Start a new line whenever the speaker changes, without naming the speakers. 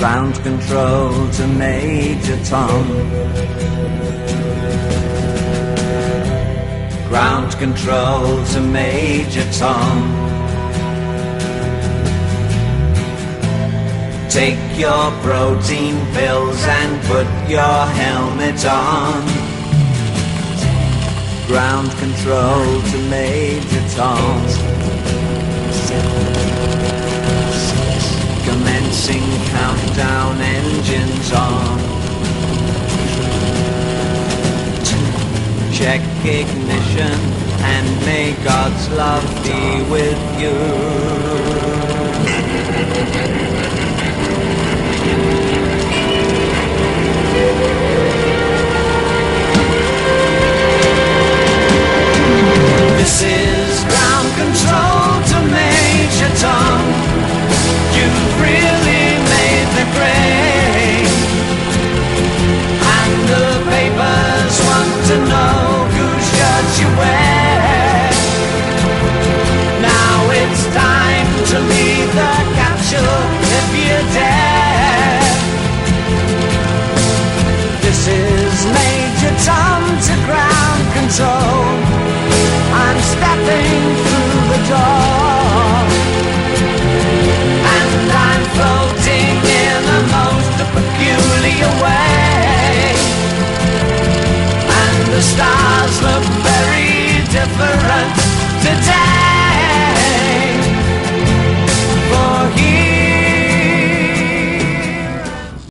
Ground control to Major Tom. Ground control to Major Tom. Take your protein pills and put your helmet on. Ground control to Major Tom. Commencing countdown, engines on. Check ignition and may God's love be with you. This is ground control to Major Tom. You've really made the grade, and the papers want to know whose shirt you wear. Now it's time to leave the capsule if you dare. This is Major Tom to ground control. I'm stepping through the door, and I'm floating in a most peculiar way, and the stars look very different today.